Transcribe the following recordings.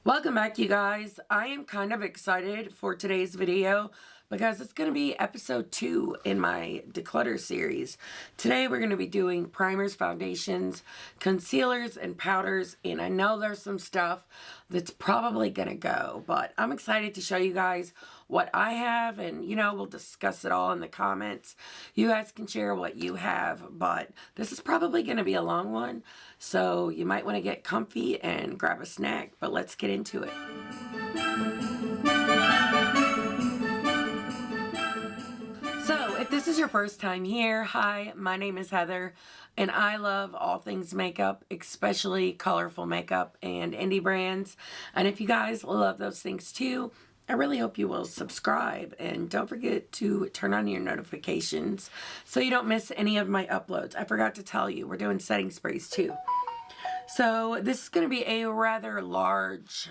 Welcome back, you guys. I am kind of excited for today's video because it's going to be episode 2 in my declutter series. Today we're going to be doing primers, foundations, concealers, and powders, and I know there's some stuff that's probably going to go, but I'm excited to show you guys what I have, and we'll discuss it all in the comments. You guys can share what you have, but this is probably going to be a long one, so you might want to get comfy and grab a snack, but let's get into it. So if this is your first time here, hi, my name is Heather, and I love all things makeup, especially colorful makeup and indie brands. And if you guys love those things too, I really hope you will subscribe, and don't forget to turn on your notifications so you don't miss any of my uploads. I forgot to tell you, we're doing setting sprays too. So this is going to be a rather large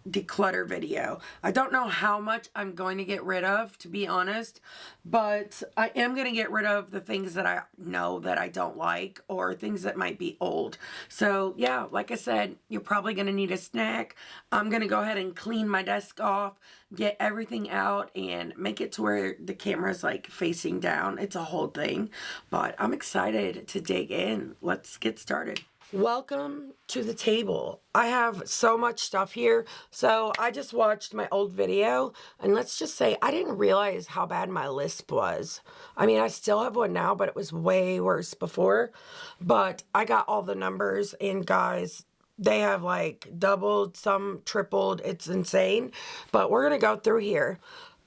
declutter video. I don't know how much I'm going to get rid of, to be honest, but I am going to get rid of the things that I know that I don't like, or things that might be old. So yeah, like I said, you're probably going to need a snack. I'm going to go ahead and clean my desk off, get everything out, and make it to where the camera's like facing down. It's a whole thing, but I'm excited to dig in. Let's get started. Welcome to the table. I have so much stuff here. So I just watched my old video, and let's just say I didn't realize how bad my lisp was. I mean, I still have one now, but it was way worse before. But I got all the numbers, and guys, they have like doubled, some tripled. It's insane. But we're going to go through here.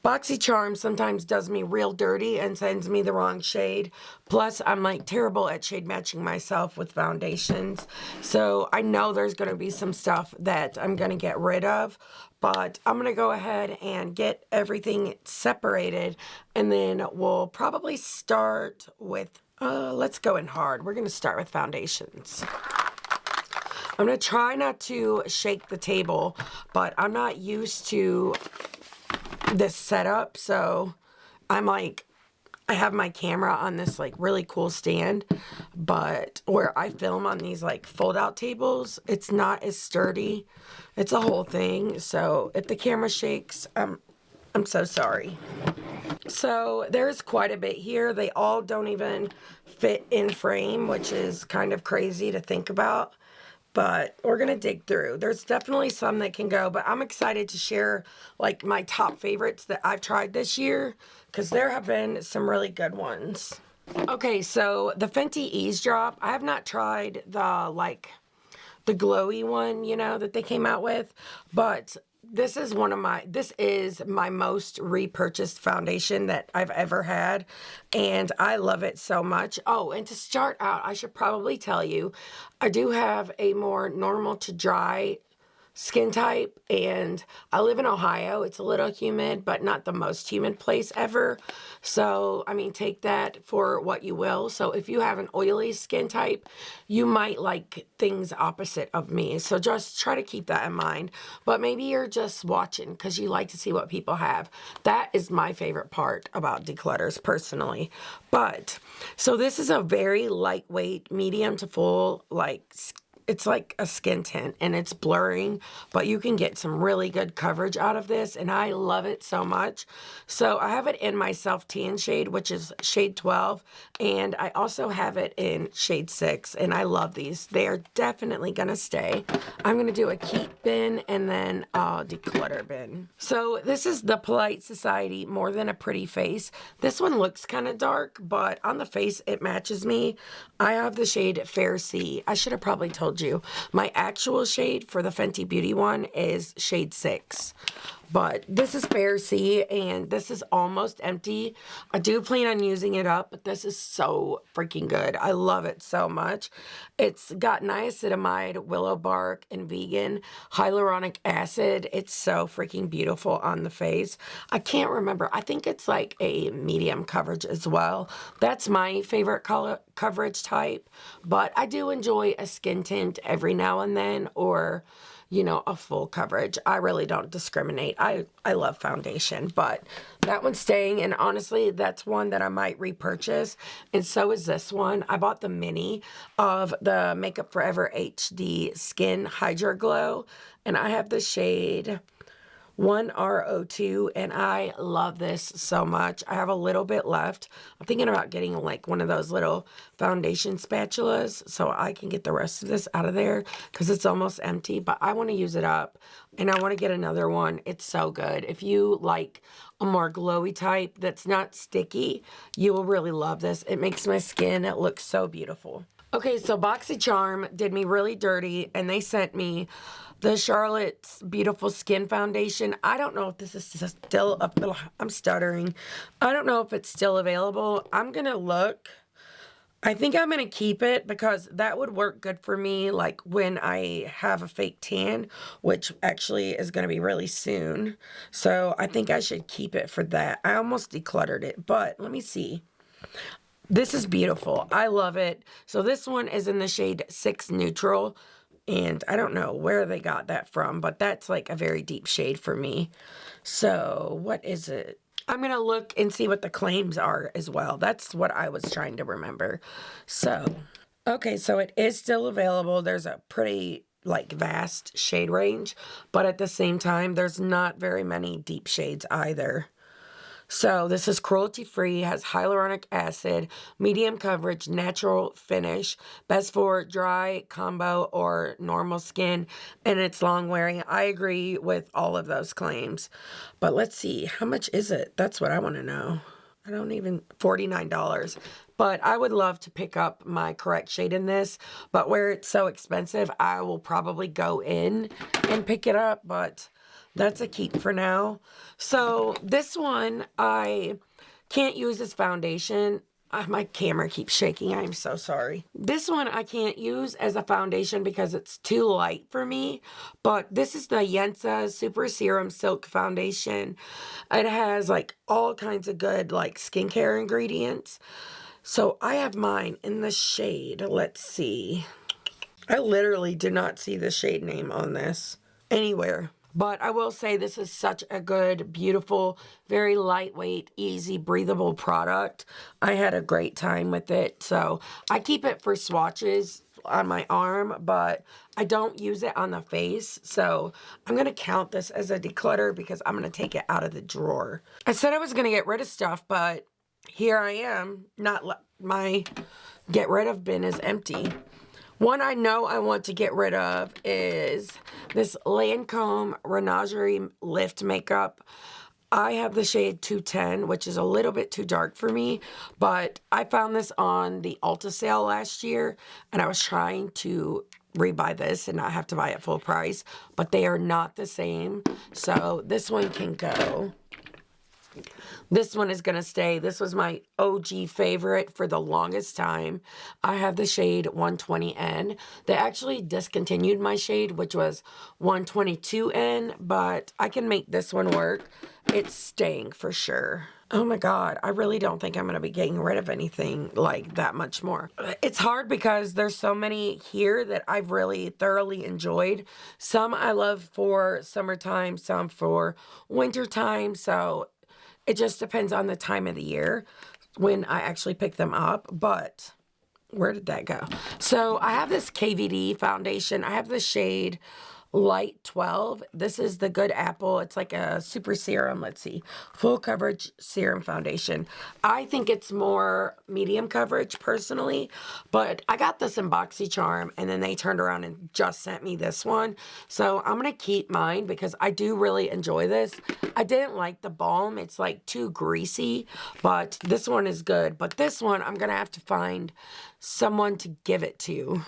BoxyCharm sometimes does me real dirty and sends me the wrong shade. Plus, I'm like terrible at shade matching myself with foundations. So I know there's going to be some stuff that I'm going to get rid of. But I'm going to go ahead and get everything separated. And then we'll probably start with, let's go in hard. We're going to start with foundations. I'm going to try not to shake the table, but I'm not used to this setup, so I'm like, I have my camera on this like really cool stand, but where I film on these like fold out tables, it's not as sturdy. It's a whole thing, so if the camera shakes, I'm so sorry. So there's quite a bit here. They all don't even fit in frame, which is kind of crazy to think about. But we're going to dig through. There's definitely some that can go, but I'm excited to share like my top favorites that I've tried this year, because there have been some really good ones. Okay, so the FENTY EAZE Drop, I have not tried the glowy one, that they came out with, but this is my most repurchased foundation that I've ever had, and I love it so much. Oh, and to start out, I should probably tell you, I do have a more normal to dry skin type, and I live in Ohio. It's a little humid, but not the most humid place ever. So, I mean, take that for what you will. So if you have an oily skin type, you might like things opposite of me. So just try to keep that in mind. But maybe you're just watching because you like to see what people have. That is my favorite part about declutters personally. But, so this is a very lightweight, medium to full, it's like a skin tint, and it's blurring, but you can get some really good coverage out of this, and I love it so much. So I have it in my Self Tan shade, which is shade 12, and I also have it in shade 6, and I love these. They are definitely going to stay. I'm going to do a keep bin and then a declutter bin. So this is the Polite Society More Than a Pretty Face. This one looks kind of dark, but on the face it matches me. I have the shade Fair Sea. I should have probably told you. My actual shade for the Fenty Beauty one is shade 6. But this is Fair Sea, and this is almost empty. I do plan on using it up, but this is so freaking good. I love it so much. It's got niacinamide, willow bark, and vegan hyaluronic acid. It's so freaking beautiful on the face. I can't remember. I think it's like a medium coverage as well. That's my favorite color coverage type, but I do enjoy a skin tint every now and then, or you know, a full coverage. I really don't discriminate. I love foundation, but that one's staying, and honestly, that's one that I might repurchase, and so is this one. I bought the mini of the Makeup Forever HD Skin Hydra Glow, and I have the shade 1RO2, and I love this so much. I have a little bit left. I'm thinking about getting like one of those little foundation spatulas so I can get the rest of this out of there because it's almost empty, but I want to use it up and I want to get another one. It's so good. If you like a more glowy type that's not sticky, you will really love this. It makes my skin look so beautiful. Okay, so BoxyCharm did me really dirty and they sent me the Charlotte's Beautiful Skin Foundation. I don't know if this is still up. I'm stuttering. I don't know if it's still available. I'm going to look. I think I'm going to keep it because that would work good for me like when I have a fake tan, which actually is going to be really soon. So I think I should keep it for that. I almost decluttered it, but let me see. This is beautiful. I love it. So this one is in the shade 6 Neutral. And I don't know where they got that from, but that's like a very deep shade for me. So what is it? I'm going to look and see what the claims are as well. That's what I was trying to remember. So, okay, so it is still available. There's a pretty like vast shade range, but at the same time, there's not very many deep shades either. So this is cruelty-free, has hyaluronic acid, medium coverage, natural finish, best for dry, combo, or normal skin, and it's long wearing. I agree with all of those claims. But let's see, how much is it? That's what I want to know. I don't even, $49. But I would love to pick up my correct shade in this, but where it's so expensive, I will probably go in and pick it up, but that's a keep for now. So this one, I can't use as foundation. My camera keeps shaking. I'm so sorry. This one I can't use as a foundation because it's too light for me. But this is the Yensa Super Serum Silk Foundation. It has like all kinds of good like skincare ingredients. So I have mine in the shade. Let's see. I literally do not see the shade name on this anywhere. But I will say this is such a good, beautiful, very lightweight, easy, breathable product. I had a great time with it. So I keep it for swatches on my arm, but I don't use it on the face. So I'm going to count this as a declutter because I'm going to take it out of the drawer. I said I was going to get rid of stuff, but here I am. My get rid of bin is empty. One I know I want to get rid of is this Lancome Renagerie Lift Makeup. I have the shade 210, which is a little bit too dark for me, but I found this on the Ulta sale last year, and I was trying to rebuy this and not have to buy it full price, but they are not the same, so this one can go. This one is going to stay. This was my OG favorite for the longest time. I have the shade 120N. They actually discontinued my shade, which was 122N, but I can make this one work. It's staying for sure. Oh my God, I really don't think I'm going to be getting rid of anything like that much more. It's hard because there's so many here that I've really thoroughly enjoyed. Some I love for summertime, some for wintertime, so it just depends on the time of the year when I actually pick them up, but where did that go? So I have this KVD foundation. I have the shade Light 12. This is the Good Apple. It's like a super serum. Let's see. Full coverage serum foundation. I think it's more medium coverage personally, but I got this in BoxyCharm and then they turned around and just sent me this one. So I'm going to keep mine because I do really enjoy this. I didn't like the balm. It's like too greasy, but this one is good. But this one, I'm going to have to find someone to give it to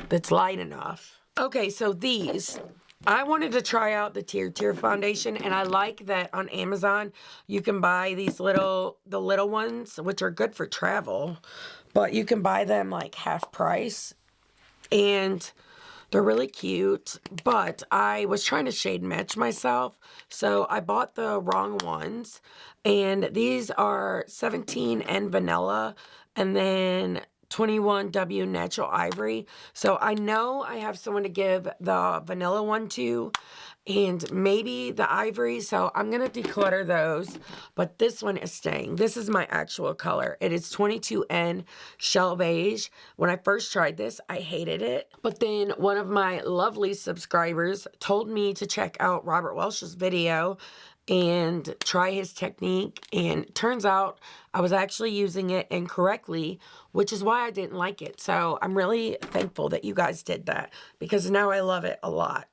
that's light enough. Okay, so these, I wanted to try out the Tier foundation, and I like that on Amazon you can buy these the little ones, which are good for travel, but you can buy them like half price, and they're really cute, but I was trying to shade match myself, so I bought the wrong ones, and these are 17 and vanilla, and then 21W Natural Ivory. So I know I have someone to give the vanilla one to, and maybe the ivory, so I'm going to declutter those, but this one is staying. This is my actual color. It is 22N Shell Beige. When I first tried this, I hated it, but then one of my lovely subscribers told me to check out Robert Welsh's video and try his technique, and turns out I was actually using it incorrectly, which is why I didn't like it. So I'm really thankful that you guys did that, because now I love it a lot.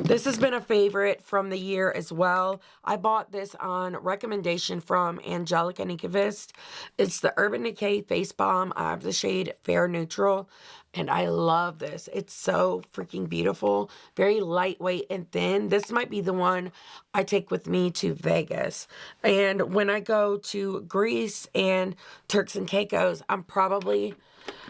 This has been a favorite from the year as well. I bought this on recommendation from Angelica Nikavist. It's the Urban Decay Face Balm. I have the shade Fair Neutral, and I love this. It's so freaking beautiful. Very lightweight and thin. This might be the one I take with me to Vegas. And when I go to Greece and Turks and Caicos, I'm probably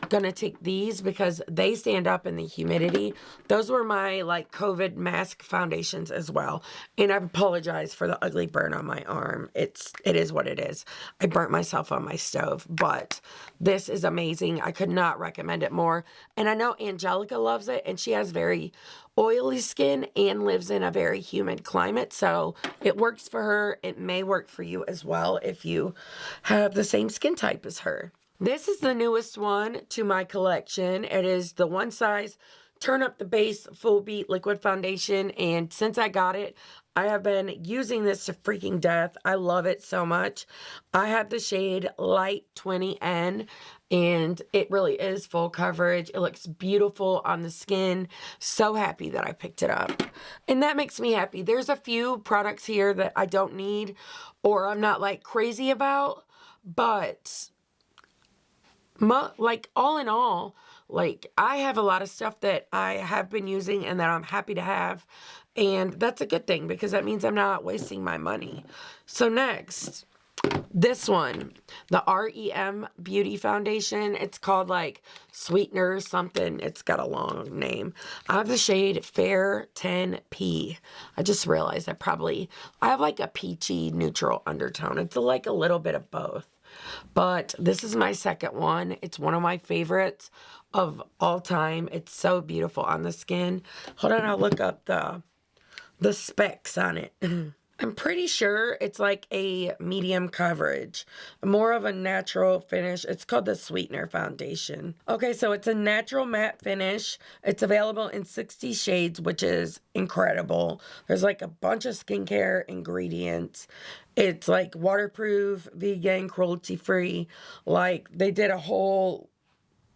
gonna take these because they stand up in the humidity. Those were my like COVID mask foundations as well, and I apologize for the ugly burn on my arm. It is what it is. I burnt myself on my stove, but this is amazing. I could not recommend it more. And I know Angelica loves it, and she has very oily skin and lives in a very humid climate, so it works for her. It may work for you as well if you have the same skin type as her. This is the newest one to my collection. It is the One Size Turn Up the Base Full Beat Liquid Foundation, and since I got it, I have been using this to freaking death. I love it so much. I have the shade Light 20N, and it really is full coverage. It looks beautiful on the skin. So happy that I picked it up, and that makes me happy. There's a few products here that I don't need or I'm not like crazy about, but like all in all, like I have a lot of stuff that I have been using and that I'm happy to have, and that's a good thing because that means I'm not wasting my money. So next, this one, the REM Beauty Foundation. It's called like Sweetener or something. It's got a long name. I have the shade Fair 10P. I just realized I have like a peachy neutral undertone. It's like a little bit of both. But this is my second one. It's one of my favorites of all time. It's so beautiful on the skin. Hold on, I'll look up the specs on it. I'm pretty sure it's like a medium coverage, more of a natural finish. It's called the Sweetener Foundation. Okay, so it's a natural matte finish. It's available in 60 shades, which is incredible. There's like a bunch of skincare ingredients. It's like waterproof, vegan, cruelty-free. Like they did a whole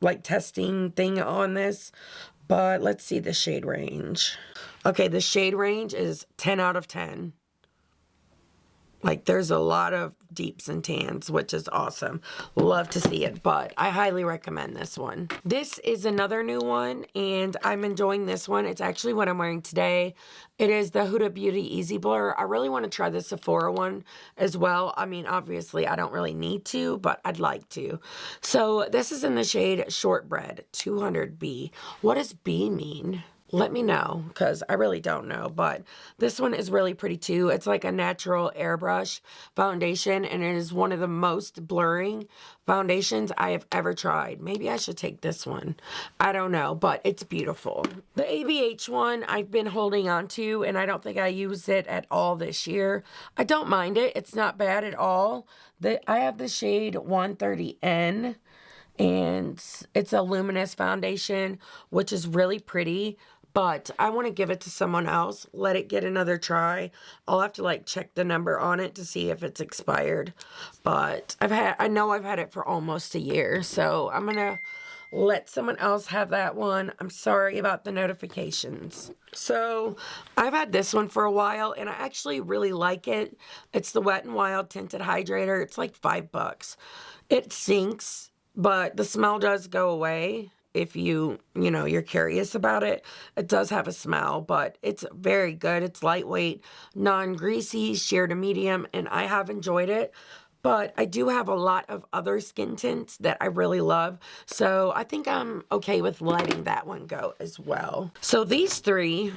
like testing thing on this. But let's see the shade range. Okay, the shade range is 10 out of 10. Like, there's a lot of deeps and tans, which is awesome. Love to see it, but I highly recommend this one. This is another new one, and I'm enjoying this one. It's actually what I'm wearing today. It is the Huda Beauty Easy Blur. I really want to try the Sephora one as well. I mean, obviously, I don't really need to, but I'd like to. So, this is in the shade Shortbread 200B. What does B mean? Let me know, because I really don't know, but this one is really pretty too. It's like a natural airbrush foundation, and it is one of the most blurring foundations I have ever tried. Maybe I should take this one. I don't know, but it's beautiful. The ABH one I've been holding on to, and I don't think I used it at all this year. I don't mind it. It's not bad at all. I have the shade 130N. And it's a luminous foundation, which is really pretty, but I want to give it to someone else, let it get another try. I'll have to like check the number on it to see if it's expired, but I know I've had it for almost a year, so I'm gonna let someone else have that one. I'm sorry about the notifications. So I've had this one for a while, and I actually really like it. It's the Wet n Wild Tinted Hydrator. It's like $5. It sinks, but the smell does go away if you're curious about it. It does have a smell, but it's very good. It's lightweight, non-greasy, sheer to medium, and I have enjoyed it. But I do have a lot of other skin tints that I really love, so I think I'm okay with letting that one go as well. So these three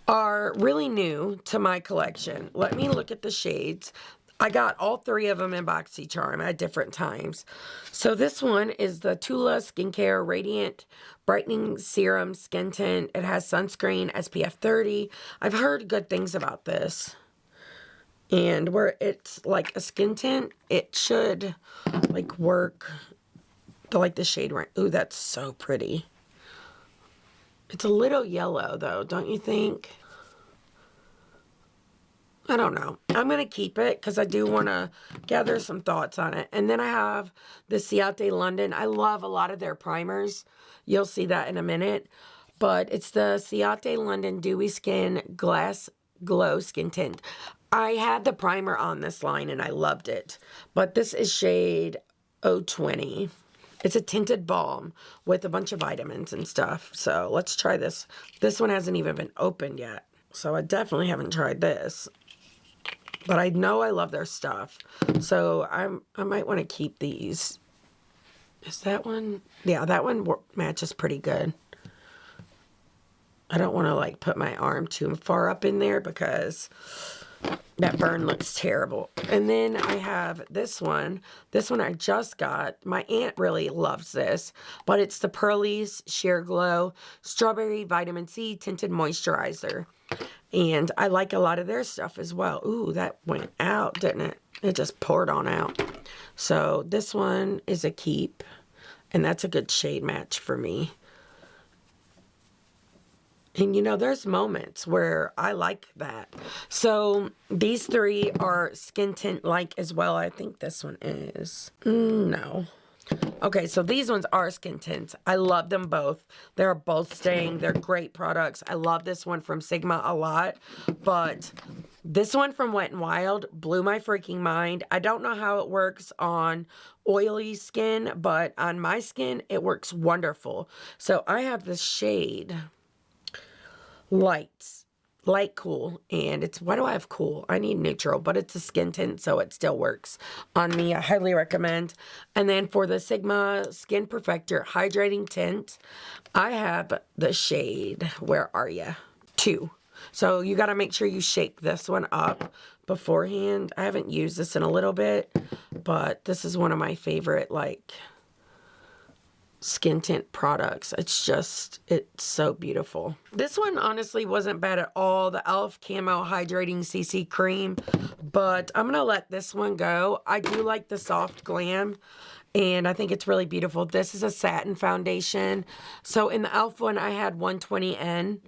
are really new to my collection. Let me look at the shades. I got all 3 of them in BoxyCharm at different times. So this one is the Tula Skincare Radiant Brightening Serum Skin Tint. It has sunscreen, SPF 30. I've heard good things about this. And where it's like a skin tint, it should like work to like the shade right. Ooh, that's so pretty. It's a little yellow though, don't you think? I don't know. I'm going to keep it because I do want to gather some thoughts on it. And then I have the CIATE London. I love a lot of their primers. You'll see that in a minute. But it's the CIATE London Dewy Skin Glass Glow Skin Tint. I had the primer on this line and I loved it. But this is shade 020. It's a tinted balm with a bunch of vitamins and stuff. So let's try this. This one hasn't even been opened yet. So I definitely haven't tried this. But I know I love their stuff. So I might want to keep these. Is that one? Yeah, that one matches pretty good. I don't want to like put my arm too far up in there because that burn looks terrible. And then I have this one. This one I just got. My aunt really loves this. But it's the Pearlie's Sheer Glow Strawberry Vitamin C Tinted Moisturizer. And I like a lot of their stuff as well. Ooh, that went out, didn't it? It just poured on out. So this one is a keep. And that's a good shade match for me. And you know, there's moments where I like that. So these 3 are skin tint like as well. I think this one is. No. Okay, so these ones are skin tints. I love them both. They're both staying. They're great products. I love this one from Sigma a lot. But this one from Wet n Wild blew my freaking mind. I don't know how it works on oily skin, but on my skin, it works wonderful. So I have this shade Light Cool, and it's, why do I have cool? I need neutral, but it's a skin tint, so it still works on me. I highly recommend. And then for the Sigma Skin Perfector Hydrating Tint, I have the shade, where are ya? 2. So you got to make sure you shake this one up beforehand. I haven't used this in a little bit, but this is one of my favorite, like, skin tint products. It's so beautiful. This one honestly wasn't bad at all, the e.l.f. Camo Hydrating CC Cream, but I'm gonna let this one go. I do like the soft glam, and I think it's really beautiful. This is a satin foundation. So in the e.l.f. one, I had 120N,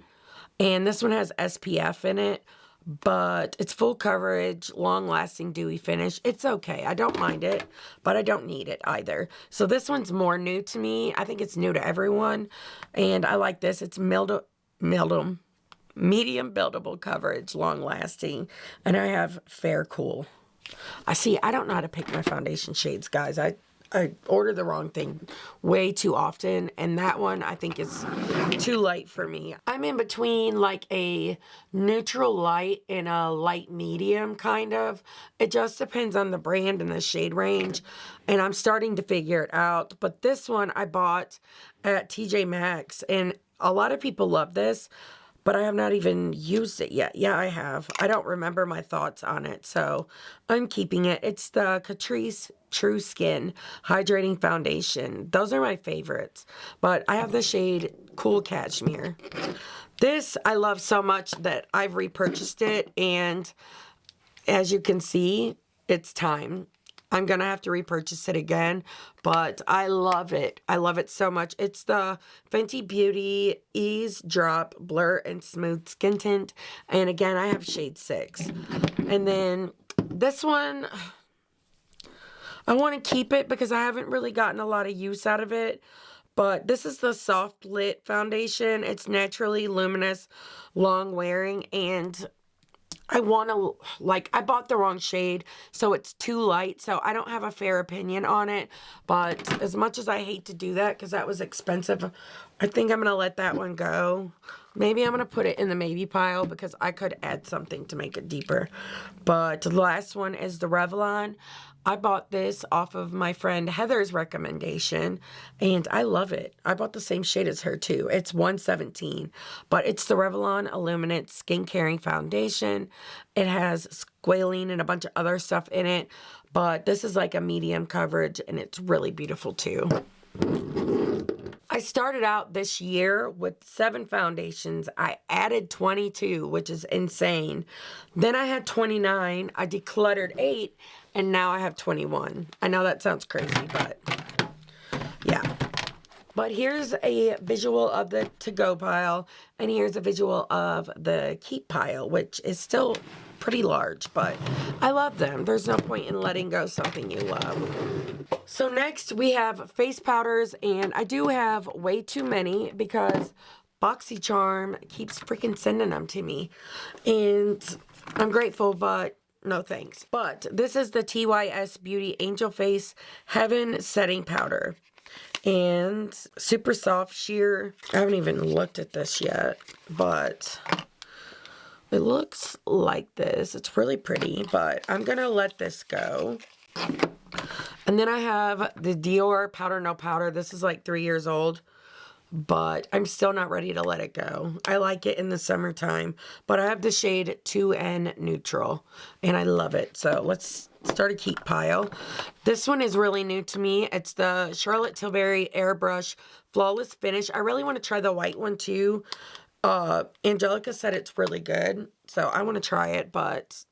and this one has SPF in it. But it's full coverage, long-lasting dewy finish. It's okay. I don't mind it, but I don't need it either. So this one's more new to me. I think it's new to everyone, and I like this. It's medium buildable coverage, long-lasting, and I have Fair Cool. I don't know how to pick my foundation shades, guys. I order the wrong thing way too often, and that one I think is too light for me. I'm in between like a neutral light and a light medium kind of. It just depends on the brand and the shade range, and I'm starting to figure it out. But this one I bought at TJ Maxx, and a lot of people love this, but I have not even used it yet. Yeah, I have. I don't remember my thoughts on it, so I'm keeping it. It's the Catrice True Skin Hydrating Foundation. Those are my favorites, but I have the shade Cool Cashmere. This I love so much that I've repurchased it, and as you can see, it's time. I'm going to have to repurchase it again, but I love it. I love it so much. It's the Fenty Beauty EAZE Drop Blur and Smooth Skin Tint, and again, I have shade 6. And then this one, I want to keep it because I haven't really gotten a lot of use out of it, but this is the Soft Lit Foundation. It's naturally luminous, long wearing, and I want to, like, I bought the wrong shade, so it's too light, so I don't have a fair opinion on it, but as much as I hate to do that, because that was expensive, I think I'm going to let that one go. Maybe I'm going to put it in the maybe pile because I could add something to make it deeper. But the last one is the Revlon. I bought this off of my friend Heather's recommendation, and I love it. I bought the same shade as her, too. It's 117, but it's the Revlon Illuminate Skin Caring Foundation. It has squalene and a bunch of other stuff in it, but this is like a medium coverage, and it's really beautiful, too. I started out this year with 7 foundations. I added 22, which is insane. Then I had 29. I decluttered 8, and now I have 21. I know that sounds crazy, but yeah. But here's a visual of the to-go pile, and here's a visual of the keep pile, which is still pretty large, but I love them. There's no point in letting go something you love. So next we have face powders, and I do have way too many because BoxyCharm keeps freaking sending them to me, and I'm grateful, but no thanks. But this is the TYS Beauty Angel Face Heaven Setting Powder, and super soft sheer. I haven't even looked at this yet, but it looks like this. It's really pretty, but I'm gonna let this go. And then I have the Dior Powder No Powder. This is like 3 years old, but I'm still not ready to let it go. I like it in the summertime, but I have the shade 2N Neutral, and I love it. So let's start a keep pile. This one is really new to me. It's the Charlotte Tilbury Airbrush Flawless Finish. I really want to try the white one too. Angelica said it's really good, so I want to try it, but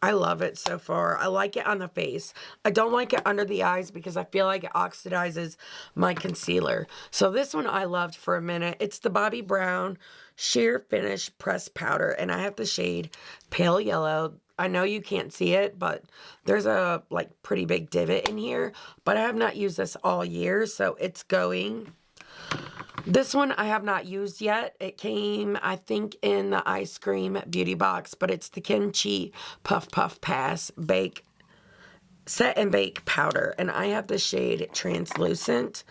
I love it so far. I like it on the face. I don't like it under the eyes because I feel like it oxidizes my concealer. So this one I loved for a minute. It's the Bobbi Brown Sheer Finish Pressed Powder, and I have the shade Pale Yellow. I know you can't see it, but there's a like pretty big divot in here, but I have not used this all year, so it's going. This one I have not used yet. It came, I think, in the Ice Cream Beauty Box, but it's the Kimchi Puff Puff Pass Bake Set and Bake Powder, and I have the shade Translucent,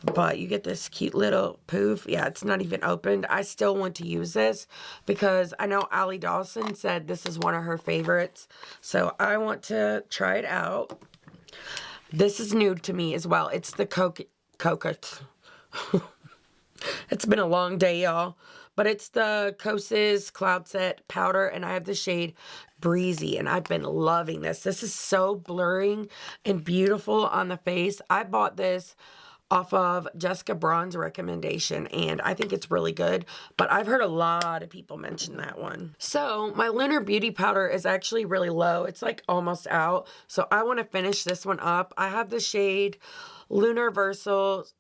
but you get this cute little poof. Yeah, it's not even opened. I still want to use this because I know Allie Dawson said this is one of her favorites, so I want to try it out. This is new to me as well. It's the Coconut. It's been a long day, y'all. But it's the Kosas Cloud Set Powder, and I have the shade Breezy, and I've been loving this. This is so blurring and beautiful on the face. I bought this off of Jessica Braun's recommendation, and I think it's really good, but I've heard a lot of people mention that one. So my Lunar Beauty Powder is actually really low. It's like almost out, so I want to finish this one up. I have the shade Lunar-Versal.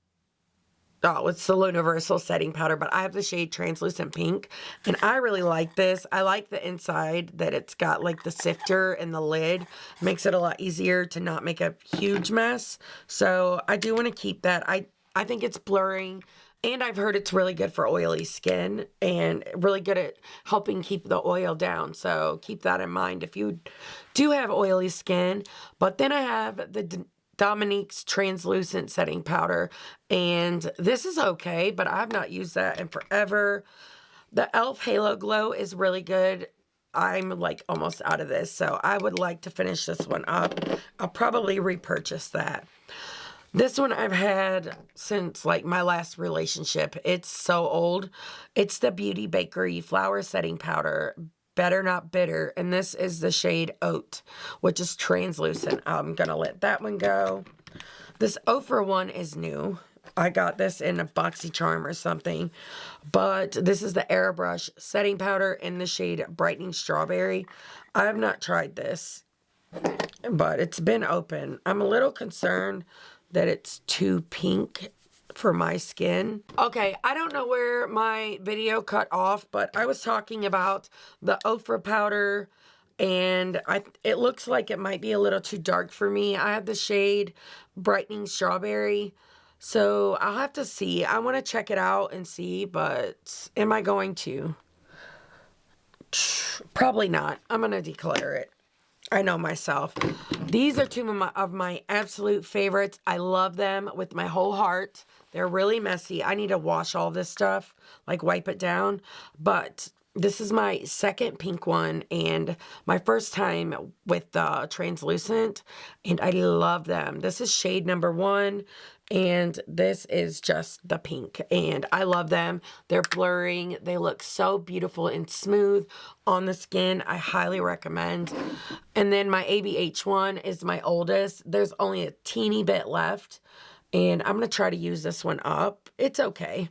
Oh, it's the Universal Setting Powder, but I have the shade Translucent Pink, and I really like this. I like the inside that it's got like the sifter and the lid. Makes it a lot easier to not make a huge mess. So I do want to keep that. I think it's blurring, and I've heard it's really good for oily skin and really good at helping keep the oil down. So keep that in mind if you do have oily skin. But then I have the Dominique's Translucent Setting Powder, and this is okay, but I have not used that in forever. The e.l.f. Halo Glow is really good. I'm like almost out of this, so I would like to finish this one up. I'll probably repurchase that. This one I've had since like my last relationship. It's so old. It's the Beauty Bakery Flower Setting Powder, Better Not Bitter, and this is the shade Oat, which is translucent. I'm gonna let that one go. This Ofra one is new. I got this in a BoxyCharm or something, but this is the Airbrush Setting Powder in the shade Brightening Strawberry. I have not tried this, but it's been open. I'm a little concerned that it's too pink for my skin. Okay, I don't know where my video cut off, but I was talking about the Ofra powder, and it looks like it might be a little too dark for me. I have the shade Brightening Strawberry, so I'll have to see. I want to check it out and see, but am I going to? Probably not. I'm going to declutter it. I know myself. These are two of my absolute favorites. I love them with my whole heart. They're really messy. I need to wash all this stuff, like wipe it down. But this is my second pink one and my first time with the translucent, and I love them. This is shade number 1, and this is just the pink, and I love them. They're blurring. They look so beautiful and smooth on the skin. I highly recommend. And then my ABH one is my oldest. There's only a teeny bit left, and I'm going to try to use this one up. It's okay.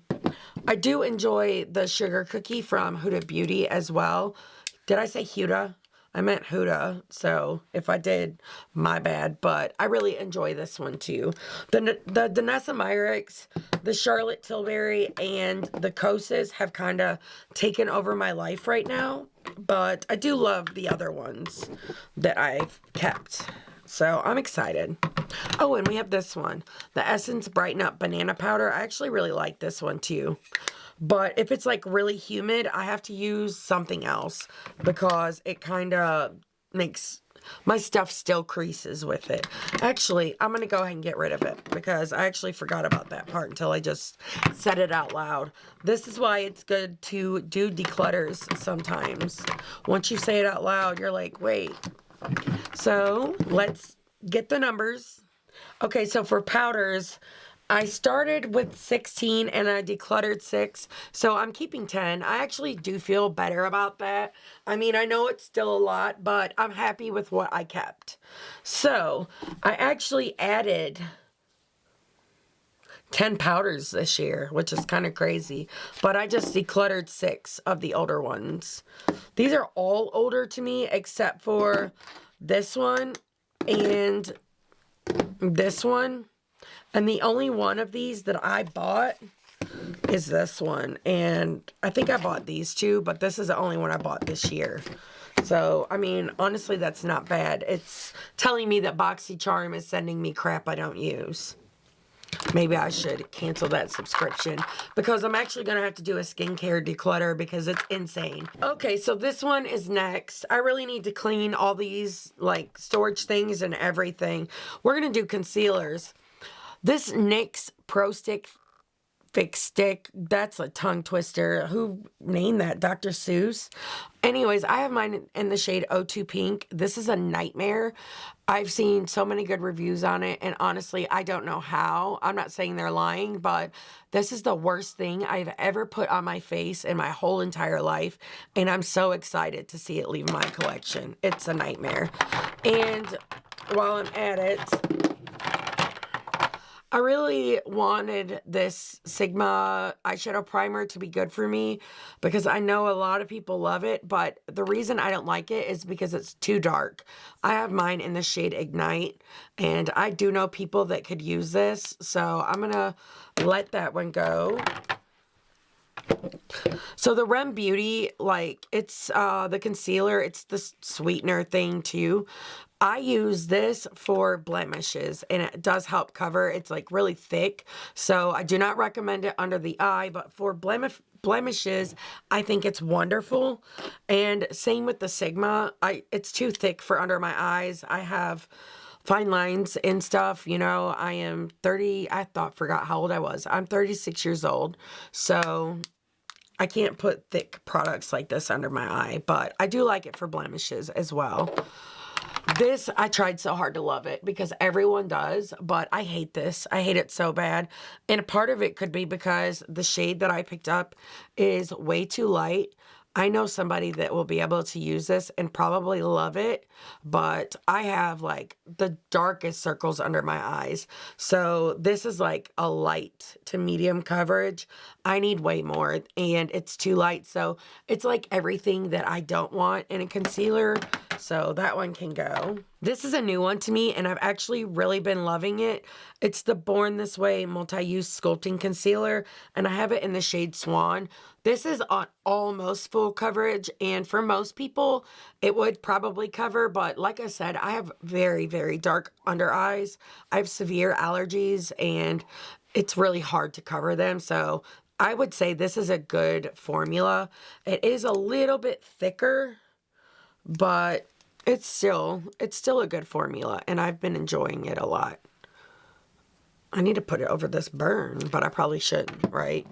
I do enjoy the sugar cookie from Huda Beauty as well. Did I say Huda? I meant Huda, so if I did, my bad. But I really enjoy this one too. The Danessa Myricks, the Charlotte Tilbury, and the Kosas have kind of taken over my life right now. But I do love the other ones that I've kept. So I'm excited. Oh, and we have this one. The Essence Brighten Up Banana Powder. I actually really like this one too. But if it's like really humid, I have to use something else because it kind of makes my stuff still creases with it. Actually, I'm going to go ahead and get rid of it because I actually forgot about that part until I just said it out loud. This is why it's good to do declutters sometimes. Once you say it out loud, you're like, wait. So let's get the numbers. Okay, so for powders, I started with 16 and I decluttered 6, so I'm keeping 10. I actually do feel better about that. I mean, I know it's still a lot, but I'm happy with what I kept. So I actually added 10 powders this year, which is kind of crazy, but I just decluttered 6 of the older ones. These are all older to me except for this one and this one. And the only one of these that I bought is this one. And I think I bought these two, but this is the only one I bought this year. So, I mean, honestly, that's not bad. It's telling me that BoxyCharm is sending me crap I don't use. Maybe I should cancel that subscription because I'm actually going to have to do a skincare declutter because it's insane. Okay, so this one is next. I really need to clean all these like storage things and everything. We're going to do concealers. This NYX Pro Stick Fix Stick, that's a tongue twister. Who named that? Dr. Seuss? Anyways, I have mine in the shade 02 Pink. This is a nightmare. I've seen so many good reviews on it, and honestly, I don't know how. I'm not saying they're lying, but this is the worst thing I've ever put on my face in my whole entire life, and I'm so excited to see it leave my collection. It's a nightmare. And while I'm at it, I really wanted this Sigma eyeshadow primer to be good for me because I know a lot of people love it, but the reason I don't like it is because it's too dark. I have mine in the shade Ignite, and I do know people that could use this, so I'm going to let that one go. So the Rem Beauty, like, it's the concealer, it's the sweetener thing too. I use this for blemishes, and it does help cover. It's like really thick, so I do not recommend it under the eye, but for blemishes, I think it's wonderful. And same with the Sigma. It's too thick for under my eyes. I have fine lines and stuff, you know. I am 30, forgot how old I was. I'm 36 years old, so I can't put thick products like this under my eye, but I do like it for blemishes as well. This, I tried so hard to love it because everyone does, but I hate this. I hate it so bad. And a part of it could be because the shade that I picked up is way too light. I know somebody that will be able to use this and probably love it, but I have like the darkest circles under my eyes. So this is like a light to medium coverage. I need way more, and it's too light. So it's like everything that I don't want in a concealer. So that one can go. This is a new one to me, and I've actually really been loving it. It's the Born This Way Multi-Use Sculpting Concealer, and I have it in the shade Swan. This is on almost full coverage, and for most people, it would probably cover, but like I said, I have very, very dark under eyes. I have severe allergies, and it's really hard to cover them, so I would say this is a good formula. It is a little bit thicker, but it's still a good formula, and I've been enjoying it a lot. I need to put it over this burn, but I probably shouldn't, right?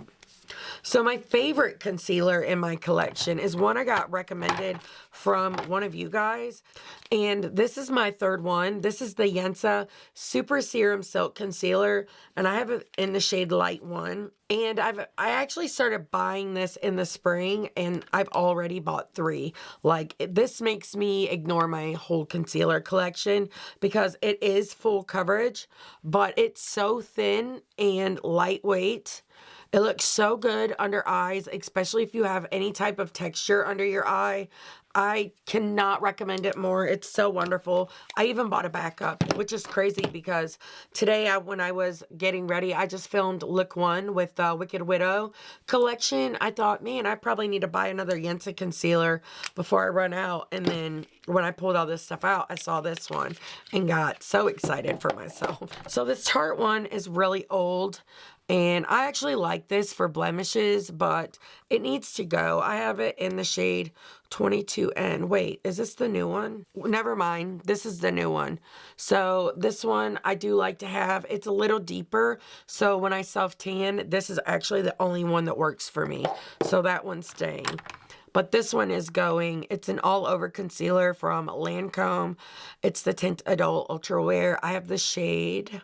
So my favorite concealer in my collection is one I got recommended from one of you guys. And this is my third one. This is the Yensa Super Serum Silk Concealer. And I have it in the shade Light 1. And I actually started buying this in the spring, and I've already bought 3. Like, this makes me ignore my whole concealer collection because it is full coverage, but it's so thin and lightweight. It looks so good under eyes, especially if you have any type of texture under your eye. I cannot recommend it more. It's so wonderful. I even bought a backup, which is crazy because today when I was getting ready, I just filmed look 1 with the Wicked Widow collection. I thought, man, I probably need to buy another Yensa concealer before I run out. And then when I pulled all this stuff out, I saw this one and got so excited for myself. So this Tarte one is really old. And I actually like this for blemishes, but it needs to go. I have it in the shade 22N. Wait, is this the new one? Never mind. This is the new one. So this one I do like to have. It's a little deeper. So when I self-tan, this is actually the only one that works for me. So that one's staying. But this one is going. It's an all-over concealer from LANCOME. It's the Tint Idole Ultra Wear. I have the shade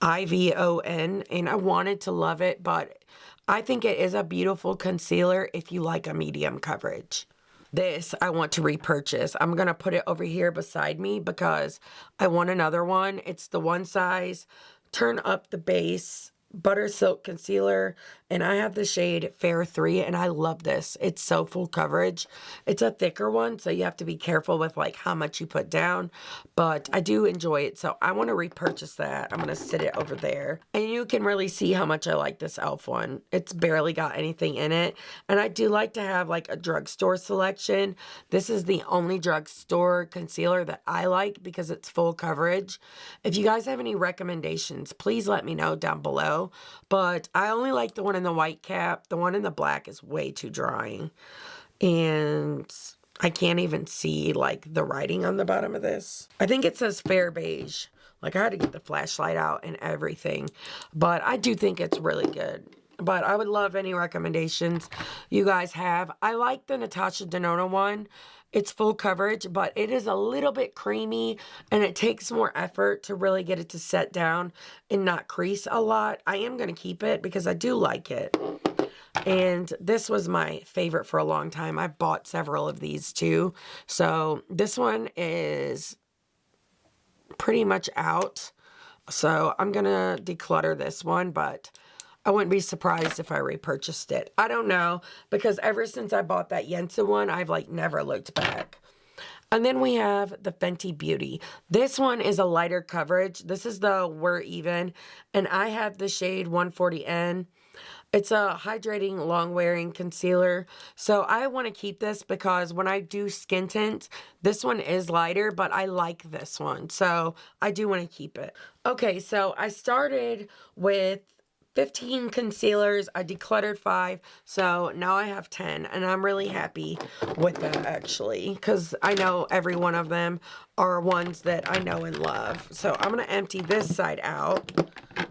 IVON, and I wanted to love it, but I think it is a beautiful concealer if you like a medium coverage. This I want to repurchase. I'm going to put it over here beside me because I want another one. It's the One Size Turn Up the Base Butter Silk Concealer, and I have the shade Fair 3, and I love this. It's so full coverage. It's a thicker one, so you have to be careful with like how much you put down, but I do enjoy it, so I want to repurchase that. I'm going to sit it over there, and you can really see how much I like this e.l.f. one. It's barely got anything in it, and I do like to have like a drugstore selection. This is the only drugstore concealer that I like because it's full coverage. If you guys have any recommendations, please let me know down below. But I only like the one in the white cap. The one in the black is way too drying. And I can't even see like the writing on the bottom of this. I think it says Fair Beige. Like I had to get the flashlight out and everything. But I do think it's really good. But I would love any recommendations you guys have. I like the Natasha Denona one. It's full coverage, but it is a little bit creamy, and it takes more effort to really get it to set down and not crease a lot. I am going to keep it because I do like it. And this was my favorite for a long time. I've bought several of these too. So this one is pretty much out. So I'm going to declutter this one, but I wouldn't be surprised if I repurchased it. I don't know, because ever since I bought that Yensa one, I've like never looked back. And then we have the Fenty Beauty. This one is a lighter coverage. This is the We're Even, and I have the shade 140N. It's a hydrating, long-wearing concealer. So I want to keep this because when I do skin tint, this one is lighter, but I like this one. So I do want to keep it. Okay, so I started with 15 concealers. I decluttered 5, so now I have 10, and I'm really happy with that actually, because I know every one of them are ones that I know and love. So I'm going to empty this side out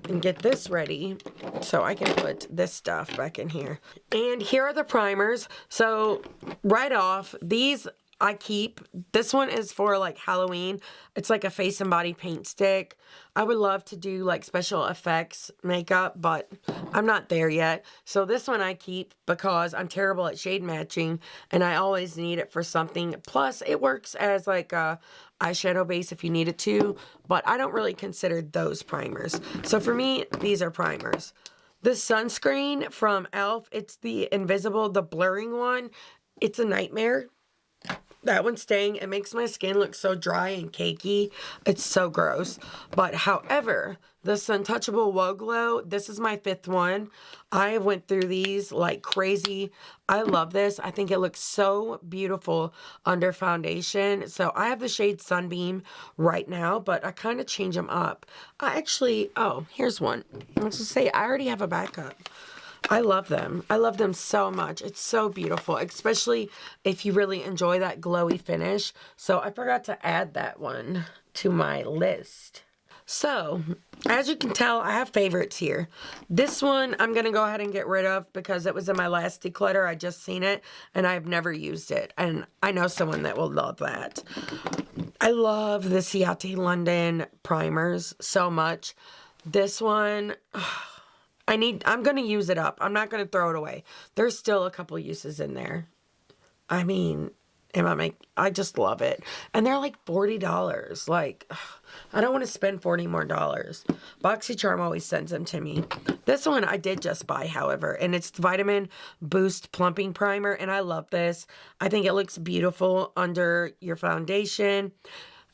and get this ready so I can put this stuff back in here. And here are the primers. So right off, these I keep. This one is for like Halloween. It's like a face and body paint stick. I would love to do like special effects makeup, but I'm not there yet. So this one I keep because I'm terrible at shade matching, and I always need it for something. Plus it works as like a eyeshadow base if you need it to, but I don't really consider those primers. So for me, these are primers. The sunscreen from e.l.f., it's the invisible, the blurring one. It's a nightmare. That one's staying. It makes my skin look so dry and cakey. It's so gross. But however, the SUNTOUCHABLE Woe Glow, this is my 5th one. I went through these like crazy. I love this. I think it looks so beautiful under foundation. So I have the shade Sunbeam right now, but I kind of change them up. I actually, oh, here's one. I was going to say, I already have a backup. I love them. I love them so much. It's so beautiful, especially if you really enjoy that glowy finish. So I forgot to add that one to my list. So, as you can tell, I have favorites here. This one I'm going to go ahead and get rid of because it was in my last declutter. I just seen it and I've never used it. And I know someone that will love that. I love the CIATE London primers so much. This one, I'm going to use it up. I'm not going to throw it away. There's still a couple uses in there. I mean, I just love it. And they're like $40. Like, I don't want to spend $40 more. BoxyCharm always sends them to me. This one I did just buy, however, and it's the Vitamin Boost Plumping Primer, and I love this. I think it looks beautiful under your foundation.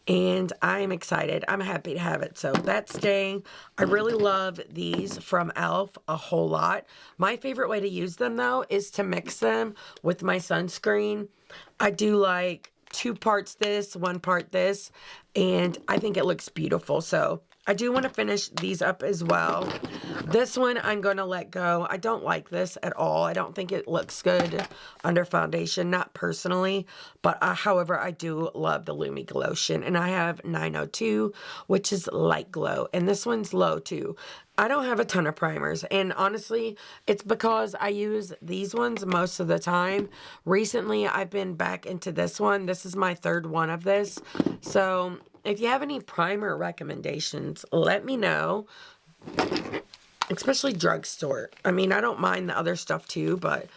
And I'm excited. I'm happy to have it. So that's staying. I really love these from e.l.f. a whole lot. My favorite way to use them, though, is to mix them with my sunscreen. I do like 2 parts this, 1 part this, and I think it looks beautiful. So I do want to finish these up as well. This one I'm going to let go. I don't like this at all. I don't think it looks good under foundation, not personally. But however, I do love the LUMI GLOTION. And I have 902, which is light glow. And this one's low too. I don't have a ton of primers. And honestly, it's because I use these ones most of the time. Recently, I've been back into this one. This is my 3rd one of this. So if you have any primer recommendations, let me know. Especially drugstore. I mean, I don't mind the other stuff too, but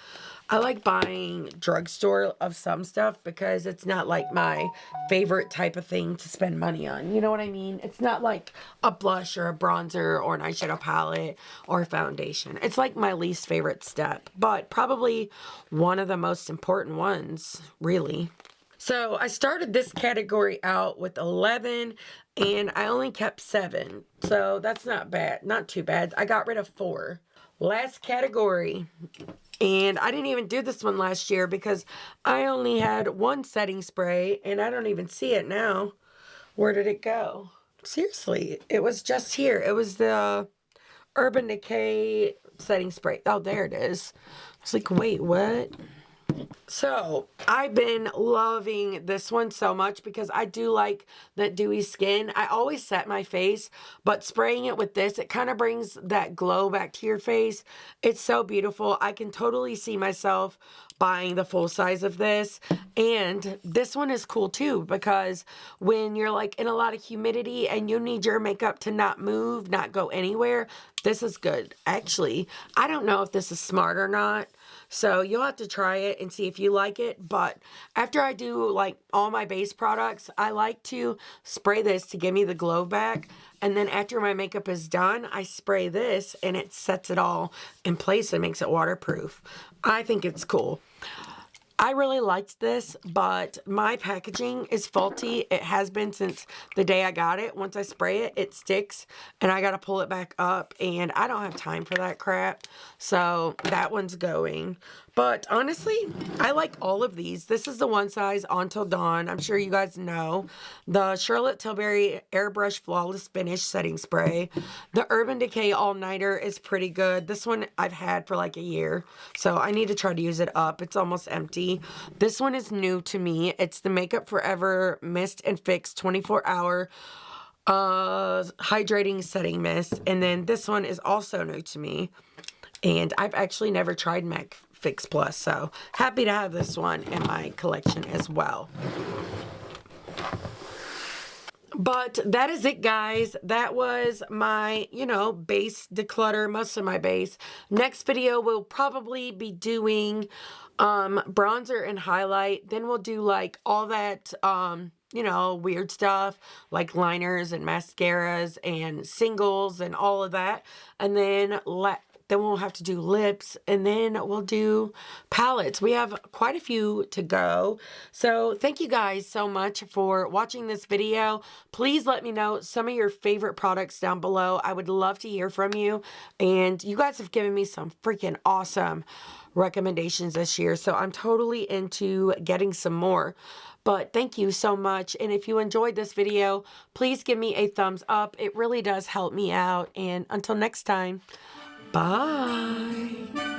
I like buying drugstore of some stuff because it's not like my favorite type of thing to spend money on. You know what I mean? It's not like a blush or a bronzer or an eyeshadow palette or foundation. It's like my least favorite step, but probably one of the most important ones, really. So I started this category out with 11 and I only kept 7. So that's not bad. Not too bad. I got rid of 4. Last category. And I didn't even do this one last year because I only had 1 setting spray and I don't even see it now. Where did it go? Seriously, it was just here. It was the Urban Decay setting spray. Oh, there it is. I was like, wait, what? So I've been loving this one so much because I do like that dewy skin. I always set my face, but spraying it with this, it kind of brings that glow back to your face. It's so beautiful. I can totally see myself buying the full size of this. And this one is cool too because when you're like in a lot of humidity and you need your makeup to not move, not go anywhere, this is good. Actually, I don't know if this is smart or not. So you'll have to try it and see if you like it. But after I do like all my base products, I like to spray this to give me the glow back. And then after my makeup is done, I spray this and it sets it all in place and makes it waterproof. I think it's cool. I really liked this, but my packaging is faulty. It has been since the day I got it. Once I spray it, it sticks, and I got to pull it back up, and I don't have time for that crap. So that one's going. But honestly, I like all of these. This is the one size on till dawn. I'm sure you guys know. The Charlotte Tilbury Airbrush Flawless Finish Setting Spray. The Urban Decay All Nighter is pretty good. This one I've had for like a year, so I need to try to use it up. It's almost empty. This one is new to me. It's the Makeup Forever Mist and Fix 24-hour hydrating setting mist. And then this one is also new to me. And I've actually never tried MAC Fix Plus, so happy to have this one in my collection as well. But that is it, guys. That was my, base declutter, most of my base. Next video, we'll probably be doing bronzer and highlight. Then we'll do like all that, weird stuff like liners and mascaras and singles and all of that. And then we'll have to do lips, and then we'll do palettes. We have quite a few to go. So thank you guys so much for watching this video. Please let me know some of your favorite products down below. I would love to hear from you. And you guys have given me some freaking awesome recommendations this year. So I'm totally into getting some more. But thank you so much. And if you enjoyed this video, please give me a thumbs up. It really does help me out. And until next time, Bye.